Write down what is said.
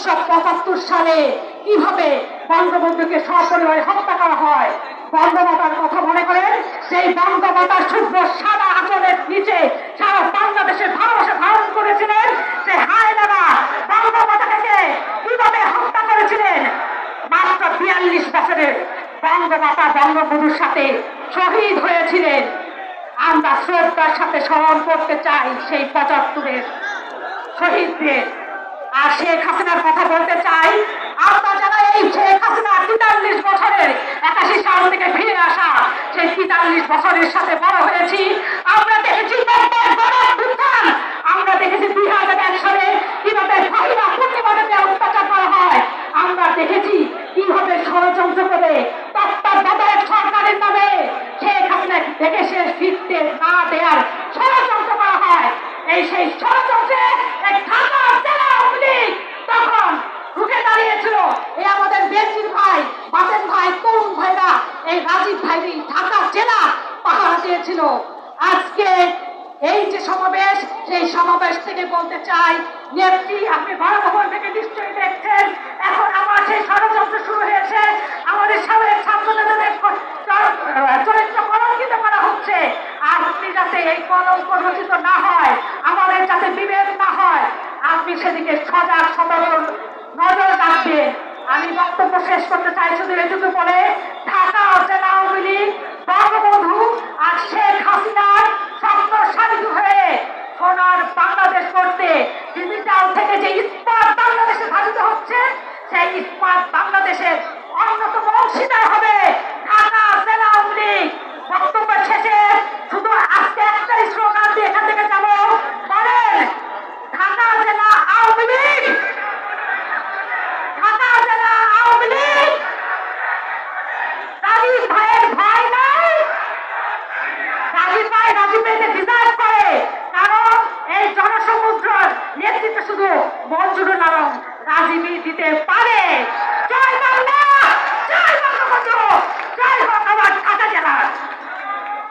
1975 সালে কিভাবে বঙ্গবন্ধুকে সপরিবারে হত্যা করা হয়। বঙ্গমাতার কথা মনে করেন, সেই বঙ্গমাতার শুভ্র সাদা আঁচলের নিচে সারা বাংলাদেশের ভালোবাসা ধারণ করেছিলেন সে হায়নারা বঙ্গমাতাকে কিভাবে হত্যা করেছিলেন। মাত্র 42 বছরের বঙ্গমাতা বঙ্গবন্ধুর সাথে শহীদ হয়েছিলেন। আমরা শ্রদ্ধার সাথে স্মরণ করতে চাই সেই 75-এর শহীদদের। আর শেখ হাসিনার কথা বলতে চাই, আমরা যারা এই শেখ হাসিনা 43 বছরের 81 সাল থেকে ফিরে আসা সেই 43 বছরের সাথে বড় হয়েছি। আমরা দেখেছি আমরা দেখেছি 2001 সালে কিভাবে মহিলা প্রতিবাদীকে অত্যাচার করা হয়। আমরা দেখেছি কিভাবে ষড়যন্ত্র করে তত্ত্বাবধায়ক সরকারের নামে শেখ হাসিনা দেশে ফিরতে না দেওয়ার ষড়যন্ত্র করা হয়। এই সেই ষড়যন্ত্রে ঢাকা জেলা আওয়ামী লীগ তখন রুখে দাঁড়িয়েছিল। এই আমাদের বেনজির ভাই, বাতেন ভাই, তরুণ ভাইরা এই রাজীব ভাইরি ঢাকা জেলা পাহারা দিয়েছিল। আজকে এই যে সমাবেশ, সেই সমাবেশ থেকে বলতে চাই, নেত্রী আপনি গণভবন থেকে নিশ্চয়ই দেখছেন এখন আমার সেই ষড়যন্ত্র শুরু হয়েছে। আমাদের সাবেক ছাত্র নেতাদের চরিত্র কলঙ্কিত করা হচ্ছে। আপনি যাতে এই কলঙ্ক রচিত না হয়, আমাদের যাতে বিভেদ না হয়, আপনি সেদিকে সজাগ সতর্ক নজর রাখবেন। আমি বক্তব্য শেষ করতে চাই শুধু এটুকু বলে, ঢাকা জেলা আওয়ামী লীগ বঙ্গবন্ধু আর শেখ হাসিনার স্বপ্ন সাধিত হয়ে সোনার বাংলাদেশ করতে ডিজিটাল থেকে যে ইস্পাত বাংলাদেশে ধারিত হচ্ছে, সেই ইস্পাত বাংলাদেশের অন্যতম অংশীদার হবে ঢাকা জেলা আওয়ামী লীগ। বক্তব্য শেষে শুধু আজকে একটাই স্লোগান দিয়ে এখান থেকে যাবো, বলেন ঢাকা জেলা আওয়ামী লীগ, ঢাকা জেলা আওয়ামী লীগ। রাজীব ভাইয়ের ভয় নাই, রাজীব ভাইকে ডিজার্ভ করে, কারণ এই জনসমুদ্রের নেতৃত্ব শুধু মঞ্জুরুল আলম রাজীবই দিতে পারে।